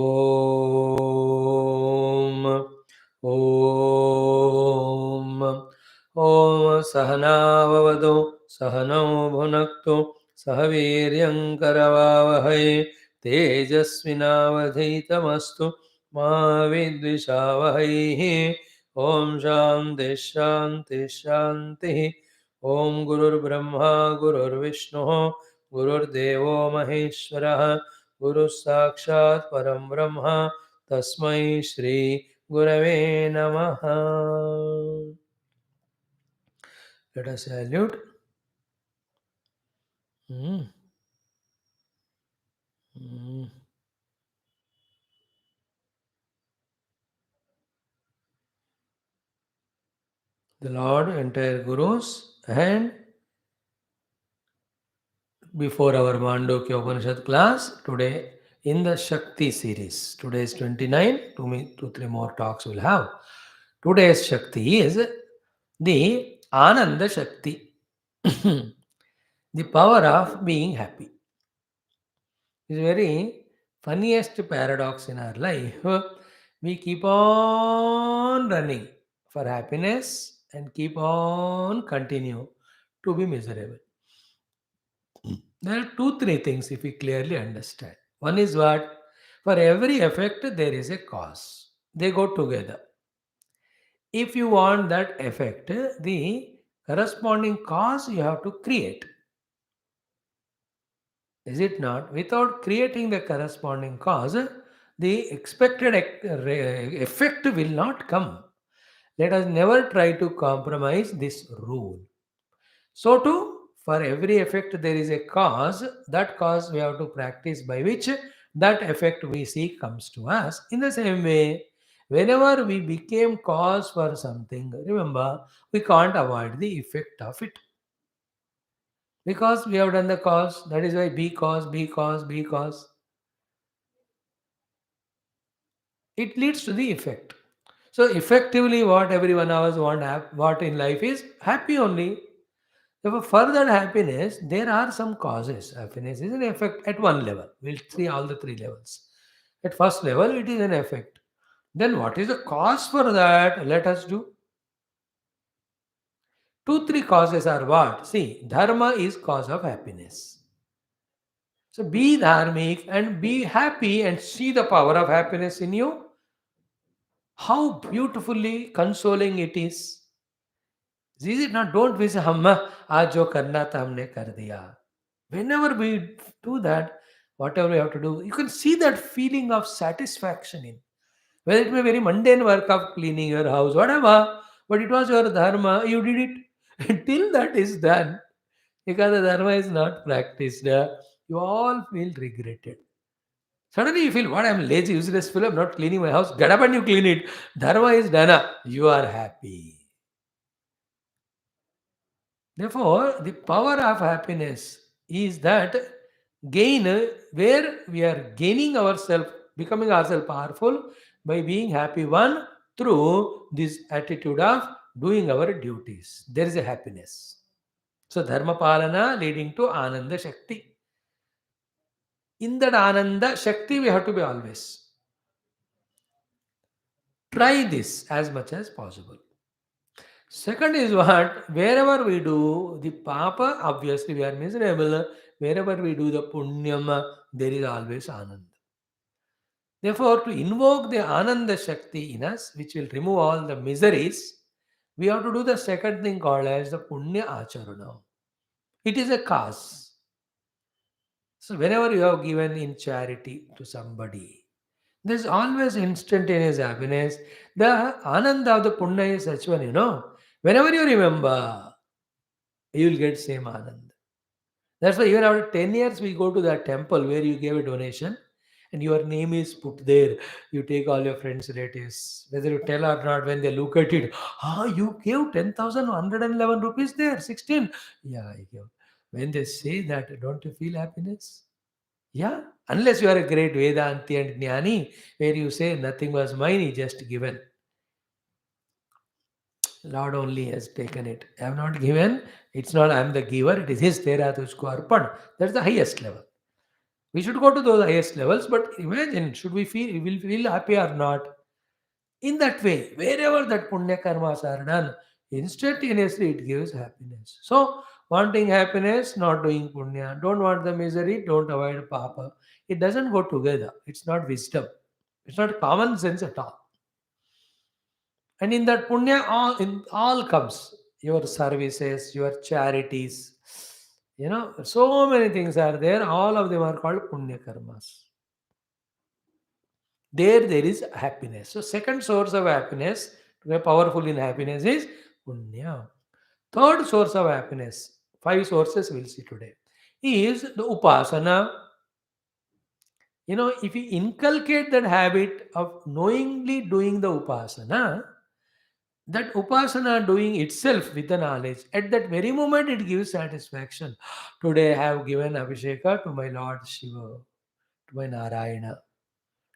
ॐ ॐ ॐ सहनाववतु सहनौ भुनक्तु सह वीर्यङ्करवावहै तेजस्विनावधीतमस्तु मा विद्विषावहैः ॐ शान्तिः शान्तिः शान्तिः ॐ गुरुर्ब्रह्मा गुरुर्विष्णुः गुरुर्देवो महेश्वरः गुरुः साक्षात् परं ब्रह्म तस्मै श्री गुरवे नमः. Let us salute. Hmm. Hmm. The Lord, entire Gurus, and before our Mandukya Upanishad class today in the Shakti series. Today is 29, 2, 3 more talks we'll have. Today's Shakti is the Aananda Shakti, the power of being happy. It's very funniest paradox in our life. We keep on running for happiness and keep on continue to be miserable. There are two, three things if we clearly understand. One is what? For every effect, there is a cause. They go together. If you want that effect, the corresponding cause you have to create. Is it not? Without creating the corresponding cause, the expected effect will not come. Let us never try to compromise this rule. So too, for every effect there is a cause. That cause we have to practice by which that effect we see comes to us. In the same way, whenever we became cause for something, remember, we can't avoid the effect of it. Because we have done the cause, that is why be cause, be cause, be cause. It leads to the effect. So effectively, what every one of us what in life is happy only. Therefore, for that happiness, there are some causes. Happiness is an effect at one level. We'll see all the three levels. At first level, it is an effect. Then what is the cause for that? Let us do. Two, three causes are what? See, dharma is cause of happiness. So be dharmic and be happy and see the power of happiness in you. How beautifully consoling it is. Is it not? Don't we say, Hamma, aaj jo karna tha humne kar diya. Whenever we do that, whatever we have to do, you can see that feeling of satisfaction in. Whether it may be very mundane work of cleaning your house, whatever, but it was your dharma, you did it. Until that is done, because the dharma is not practiced, you all feel regretted. Suddenly you feel, what, I'm lazy, useless fellow, I'm not cleaning my house. Get up and you clean it. Dharma is done. You are happy. Therefore, the power of happiness is that gain where we are gaining ourselves, becoming ourselves powerful by being happy one through this attitude of doing our duties. There is a happiness. So, Dharma Palana leading to Ananda Shakti. In that Ananda Shakti, we have to be always. Try this as much as possible. Second is what? Wherever we do the papa, obviously we are miserable. Wherever we do the punyam, there is always ananda. Therefore, to invoke the ananda shakti in us, which will remove all the miseries, we have to do the second thing called as the punya acharana. It is a cause. So, whenever you have given in charity to somebody, there's always instantaneous happiness. The ananda of the punya is such one, Whenever you remember, you will get same anand. That's why even after 10 years, we go to that temple where you gave a donation and your name is put there. You take all your friends, relatives, whether you tell or not, when they look at it, you gave 10,111 rupees there, 16. Yeah, I gave. When they say that, don't you feel happiness? Yeah, unless you are a great Vedanti and Jnani, where you say nothing was mine, he just given. Lord only has taken it. I have not given. It's not I am the giver. It is His Tera Tujhko Arpan. That's the highest level. We should go to those highest levels, but imagine, should we feel, we will feel happy or not? In that way, wherever that punya karmas are done, instantaneously it gives happiness. So, wanting happiness, not doing punya, don't want the misery, don't avoid papa. It doesn't go together. It's not wisdom. It's not common sense at all. And in that punya, all comes your services, your charities. So many things are there. All of them are called punya karmas. There is happiness. So second source of happiness, to be powerful in happiness, is punya. Third source of happiness, five sources we'll see today, is the upasana. If we inculcate that habit of knowingly doing the upasana, that upasana doing itself with the knowledge, at that very moment it gives satisfaction. Today I have given Abhisheka to my Lord Shiva, to my Narayana,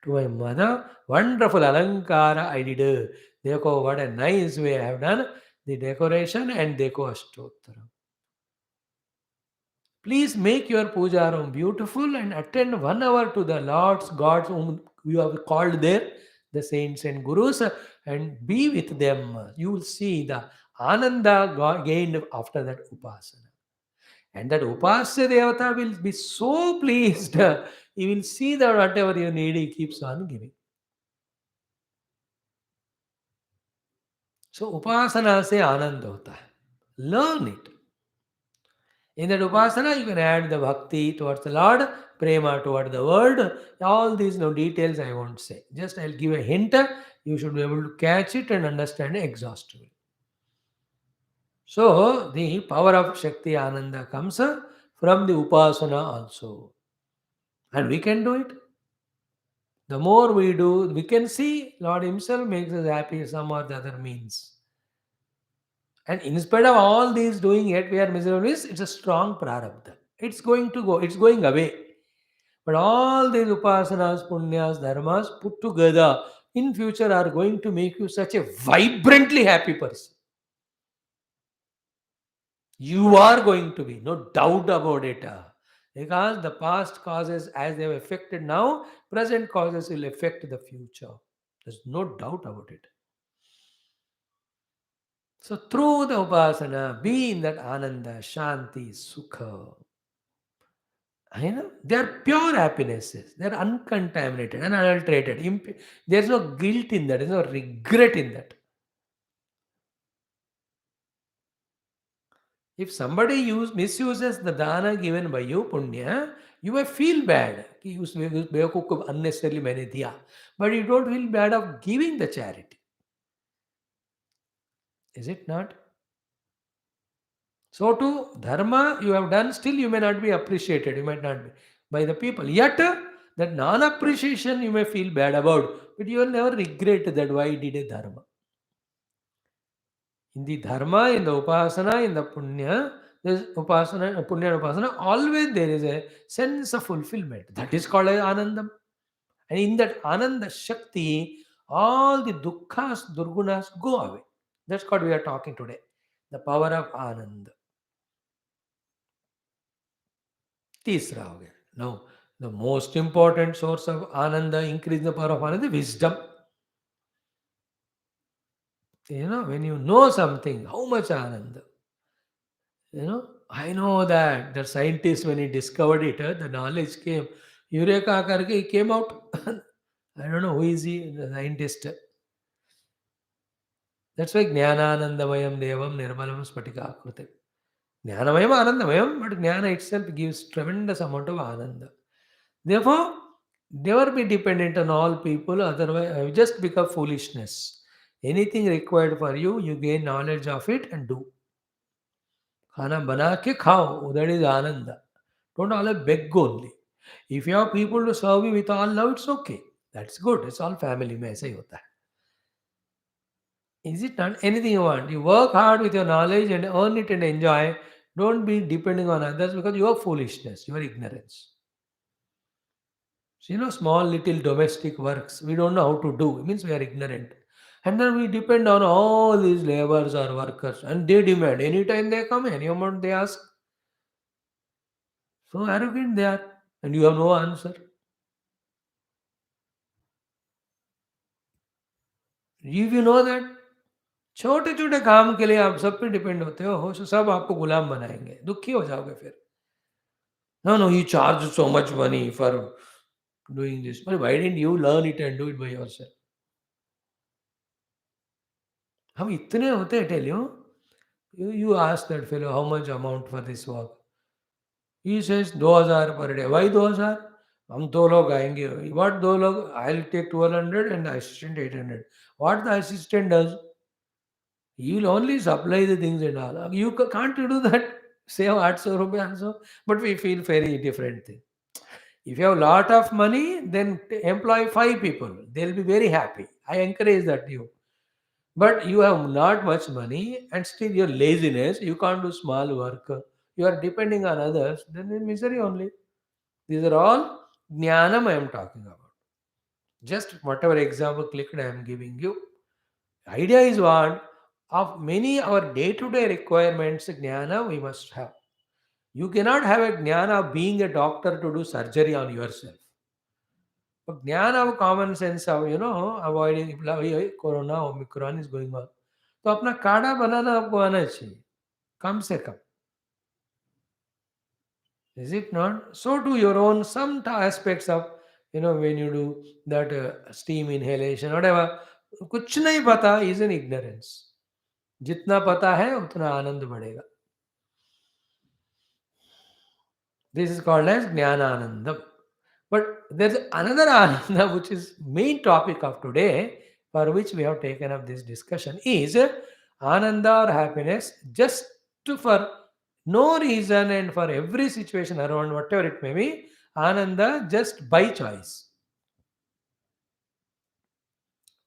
to my mother. Wonderful Alankara I did. Dekho, what a nice way I have done the decoration and Dekho Ashtottara. Please make your puja room beautiful and attend 1 hour to the Lord's gods whom you have called there, the saints and gurus, and be with them. You will see the Aananda gained after that upasana. And that upasya devata will be so pleased. He will see that whatever you need, he keeps on giving. So upasana se आनंद होता है. Learn it. In that upasana, you can add the bhakti towards the Lord, prema toward the world. All these no details I won't say. Just I'll give a hint. You should be able to catch it and understand it exhaustively. So the power of Shakti Ananda comes from the upasana also. And we can do it. The more we do, we can see Lord Himself makes us happy some or the other means. And in spite of all these doing, yet we are miserable. It's a strong prarabdha. It's going to go. It's going away. But all these upasanas, punyas, dharmas put together in future are going to make you such a vibrantly happy person. You are going to be, no doubt about it. Because the past causes, as they have affected now, present causes will affect the future. There's no doubt about it. So through the upasana, be in that ananda, shanti, sukha. They are pure happinesses. They are uncontaminated, unadulterated. There's no guilt in that. There's no regret in that. If somebody misuses the dana given by you, punya, you may feel bad. कि उस बेवकूफ को unnecessarily मैंने दिया. But you don't feel bad of giving the charity. Is it not? So to dharma you have done, still you may not be appreciated. You might not be by the people. Yet that non-appreciation you may feel bad about, but you will never regret that why I did a dharma. In the dharma, in the upasana, in the punya, there's upasana, punya and upasana, always there is a sense of fulfillment. That is called as anandam. And in that ananda shakti, all the dukkhas, durgunas go away. That's what we are talking today. The power of ananda. तीसरा हो गया. Now, the most important source of ananda, increase the power of ananda, wisdom. When you know something, how much ananda. I know that the scientist, when he discovered it, the knowledge came. Eureka karke, he came out. I don't know who is he, the scientist. That's why Jnananandamayam Devam Nirmalam Spatika Akrute. Jnanamayam Anandamayam, but Jnana itself gives tremendous amount of ananda. Therefore, never be dependent on all people, otherwise, just become foolishness. Anything required for you, you gain knowledge of it and do. खाना बना के खाओ, that is ananda. Don't always beg only. If you have people to serve you with all love, it's okay. That's good. It's all family में ऐसा ही होता है. Is it not anything you want? You work hard with your knowledge and earn it and enjoy. Don't be depending on others because your foolishness, your ignorance. So, small little domestic works we don't know how to do. It means we are ignorant. And then we depend on all these laborers or workers and they demand anytime they come, any amount they ask. So arrogant they are. and you have no answer. If you know that छोटे छोटे काम के लिए आप सब पे depend होते हो सब आपको गुलाम बनाएंगे, दुखी हो जाओगे फिर. No, no, you charge so much money for doing this. But why didn't you learn it and do it by yourself? हम इतने होते हैं, tell you. You ask that fellow how much amount for this work. He says 2000 per day. Why 2000? हम दो लोग आएंगे. What दो लोग? I'll take 1200 and the assistant 800. What the assistant does? He will only supply the things and all. You can't you do that? Save 800 rupees also. But we feel very different thing. If you have a lot of money, then employ five people. They'll be very happy. I encourage that you. But you have not much money and still your laziness, you can't do small work. You are depending on others, then in misery only. These are all jnanam I am talking about. Just whatever example clicked I am giving you. Idea is what? Of many our day-to-day requirements, jnana we must have. You cannot have a jnana of being a doctor to do surgery on yourself. तो ज्ञान अब common sense अब avoiding corona omicron is going on, तो अपना काढ़ा बनाना आपको आना चाहिए कम से कम. Is it not? So do your own some aspects of when you do that steam inhalation whatever. कुछ नहीं पता इज एन इग्नोरेंस. जितना पता है उतना आनंद बढ़ेगा. This is called as Jnananandam. But there's another Ananda which is main topic of today, for which we have taken up this discussion, is Ananda or happiness just for no reason and for every situation around whatever it may be, Ananda just by choice.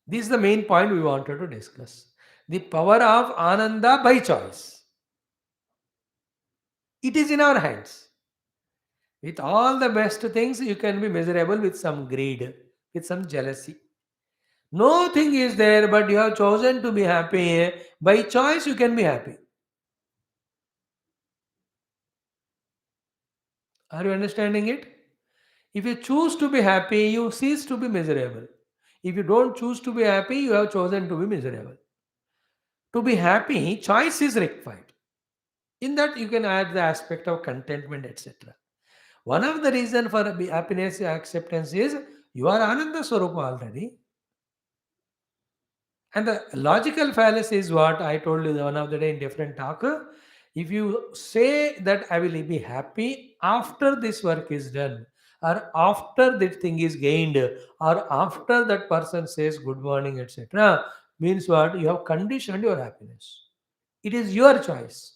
This is the main point we wanted to discuss. The power of Ananda by choice. It is in our hands. With all the best things, you can be miserable with some greed, with some jealousy. Nothing is there, but you have chosen to be happy. By choice, you can be happy. Are you understanding it? If you choose to be happy, you cease to be miserable. If you don't choose to be happy, you have chosen to be miserable. To be happy, choice is required. In that, you can add the aspect of contentment, etc. One of the reason for happiness acceptance is you are Ananda Swarupa already. And the logical fallacy is what I told you the one of the day in different talk. If you say that I will be happy after this work is done, or after that thing is gained, or after that person says good morning, etc., means what? You have conditioned your happiness. It is your choice.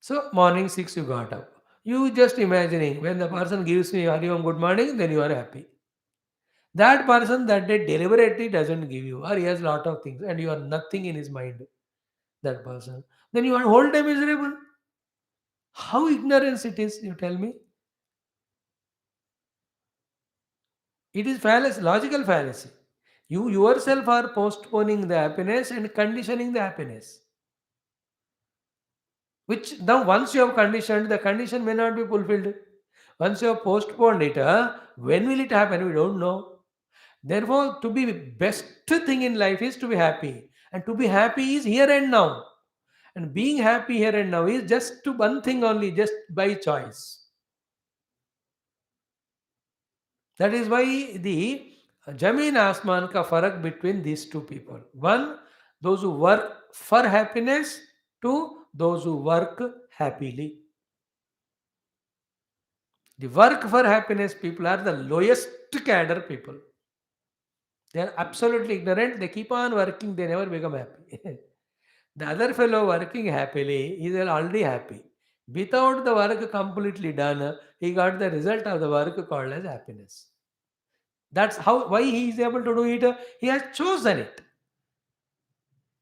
So morning 6 you got up. You just imagining when the person gives me Hari Om good morning, then you are happy. That person that day deliberately doesn't give you, or he has lot of things, and you are nothing in his mind, that person. Then you are whole time miserable. How ignorance it is, you tell me? It is fallacy, logical fallacy. You yourself are postponing the happiness and conditioning the happiness. Which now once you have conditioned, the condition may not be fulfilled. Once you have postponed it, when will it happen? We don't know. Therefore, to be best thing in life is to be happy. And to be happy is here and now. And being happy here and now is just to one thing only, just by choice. That is why the Jameen Asman ka farak between these two people. One, those who work for happiness. Two, those who work happily. The work for happiness people are the lowest cadre people. They are absolutely ignorant. They keep on working. They never become happy. The other fellow working happily is already happy. Without the work completely done, he got the result of the work called as happiness. That's how why he is able to do it. He has chosen it.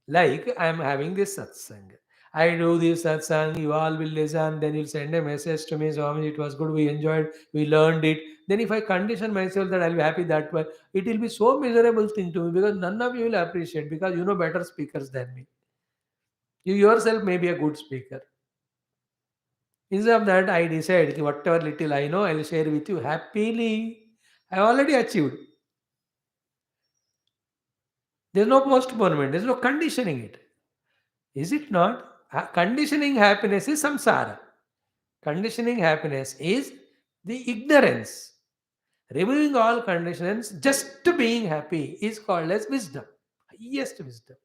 Like I am having this satsang. I do this satsang, you all will listen, then you'll send a message to me, Swami, it was good, we enjoyed, we learned it. Then if I condition myself that I'll be happy that way, it will be so miserable thing to me because none of you will appreciate because you know better speakers than me. You yourself may be a good speaker. Instead of that, I decide ki whatever little I know, I'll share with you happily. I already achieved. There's no postponement. There's no conditioning it. Is it not? Conditioning happiness is samsara. Conditioning happiness is the ignorance. Removing all conditions just to being happy is called as wisdom. Highest wisdom.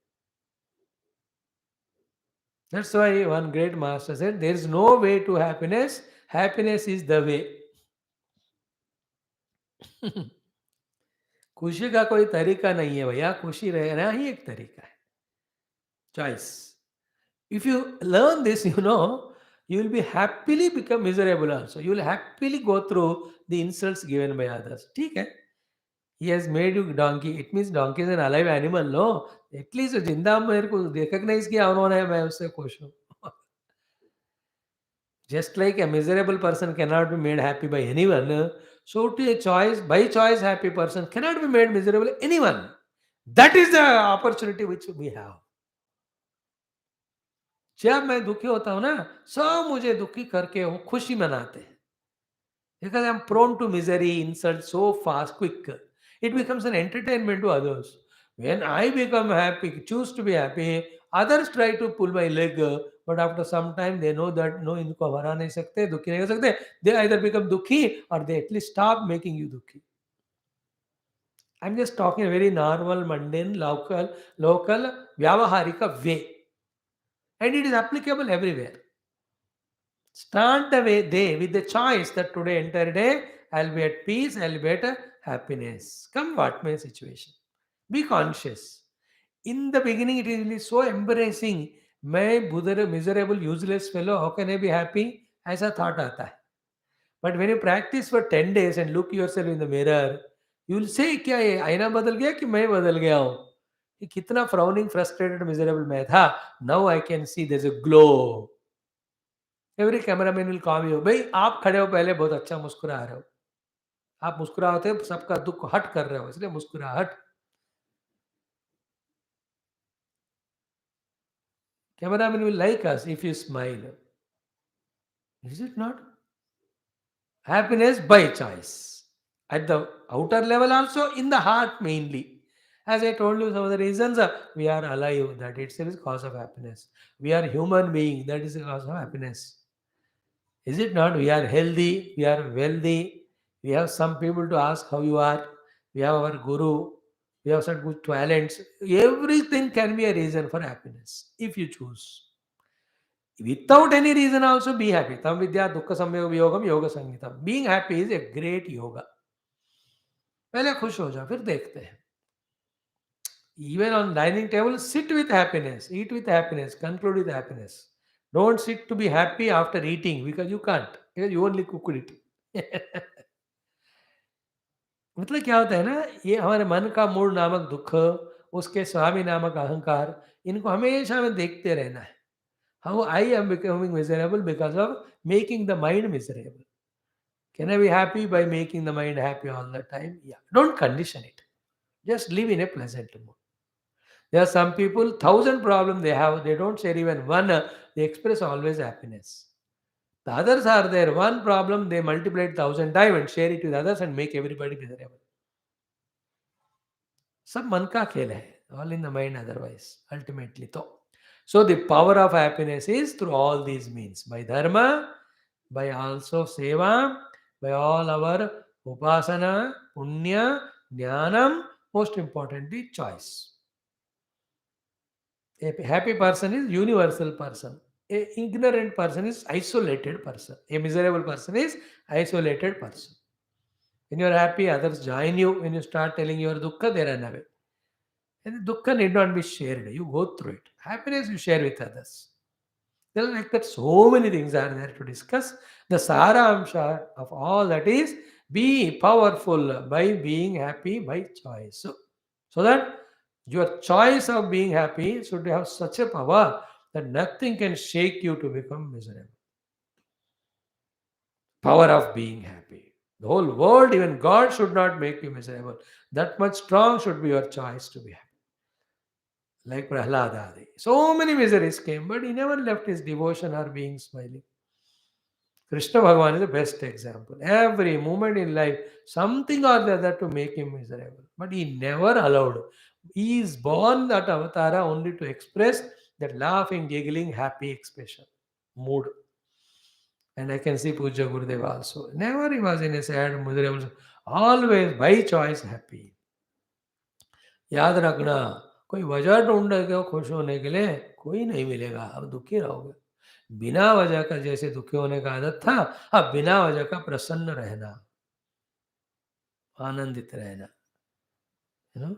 That's why one great master said, there is no way to happiness. Happiness is the way. खुशी का कोई तरीका नहीं है भैया, खुशी रहना ही एक तरीका है. Choice. If you learn this, you will be happily become miserable also. You will happily go through the insults given by others. ठीक है? He has made you donkey. It means donkey is an alive animal, no? At least जिंदा मेरे को recognize किया उन्होंने, मैं उससे खुश हूँ. Just like a miserable person cannot be made happy by anyone, so to a choice, by choice happy person cannot be made miserable by anyone. That is the opportunity which we have. जब मैं दुखी होता हूँ ना, सब मुझे दुखी करके वो खुशी मनाते हैं. Because I'm prone to misery, insult so fast, quick. It becomes an entertainment to others. When I become happy, choose to be happy, others try to pull my leg, but after some time they know that no, इनको हरा नहीं सकते, दुखी नहीं कर सकते. They either become दुखी or they at least stop making you दुखी. I'm just talking a very normal, mundane, local, vyavaharika way. And it is applicable everywhere. Start the way day with the choice that today, entire day, I'll be at peace, I'll be at happiness. Come what may situation. Be conscious. In the beginning, it will be so embarrassing. मैं बुधर miserable, useless fellow, how can I be happy? ऐसा thought आता है. But when you practice for 10 days and look yourself in the mirror, you will say क्या ये आईना बदल गया कि मैं बदल गया हूँ? ये कितना frowning, frustrated, miserable मैं था. Now I can see there's a glow. Every cameraman will call you, भाई आप खड़े हो पहले बहुत अच्छा मुस्कुरा रहे हो, आप मुस्कुराते हो सबका दुख हट कर रहे हो इसलिए मुस्कुराहट. Cameraman will like us if you smile. Is it not? Happiness by choice. At the outer level also, in the heart mainly. As I told you some of the reasons, we are alive, that itself is cause of happiness. We are human being, that is the cause of happiness. Is it not? We are healthy, we are wealthy, we have some people to ask how you are, we have our guru, we have some good talents. Everything can be a reason for happiness if you choose. Without any reason, also be happy. Tam vidya dukkha samyog yogam yoga sangitam. Being happy is a great yoga. पहले खुश हो जाओ फिर देखते हैं. Even on dining table, sit with happiness, eat with happiness, conclude with happiness. Don't sit to be happy after eating because you can't. Because you only cooked it. मतलब क्या होता है ना, ये हमारे मन का मूड नामक दुख, उसके स्वामी नामक अहंकार, इनको हमेशा हमें देखते रहना है. How I am becoming miserable because of making the mind miserable. Can I be happy by making the mind happy all the time? या, don't condition it, just live in a pleasant mood. There are some people, thousand problems they have, they don't share even one, they express always happiness. The others are there, one problem they multiply it thousand times and share it with others and make everybody miserable. सब मन का खेल है, all in the mind otherwise, ultimately. So the power of happiness is through all these means, by dharma, by also seva, by all our upasana, punya, jnanam, most importantly, choice. A happy person is universal person. A ignorant person is isolated person. A miserable person is isolated person. When you are happy, others join you. When you start telling your dukkha, they run away. And the dukkha need not be shared. You go through it. Happiness you share with others. There are like that so many things are there to discuss. The saramsha of all that is be powerful by being happy by choice. So that your choice of being happy should have such a power that nothing can shake you to become miserable. Power of being happy. The whole world, even God, should not make you miserable. That much strong should be your choice to be happy. Like Prahlad Adi. So many miseries came, but he never left his devotion or being smiling. Krishna Bhagavan is the best example. Every moment in life, something or the other to make him miserable. But he never allowed. He is born that avatara only to express that laughing, giggling, happy expression, mood. And I can see Puja Gurudev also. Never he was in a sad, miserable, always by choice happy. याद रखना, कोई वजह ढूंढेगा खुश होने के लिए, कोई नहीं मिलेगा, अब दुखी रहोगे। बिना वजह का जैसे दुखी होने का आदत था, अब बिना वजह का प्रसन्न रहना, आनंदित रहना, you know,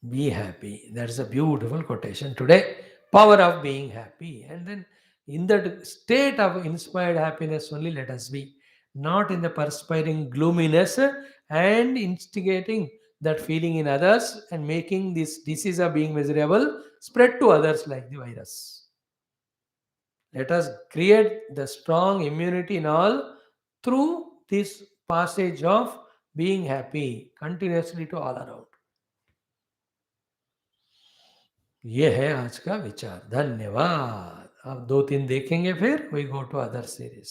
be happy. That's a beautiful quotation today. Power of being happy. And then in that state of inspired happiness only let us be. Not in the perspiring gloominess and instigating that feeling in others and making this disease of being miserable spread to others like the virus. Let us create the strong immunity in all through this passage of being happy continuously to all around. ये है आज का विचार। धन्यवाद। अब 2-3 देखेंगे फिर we go to other series.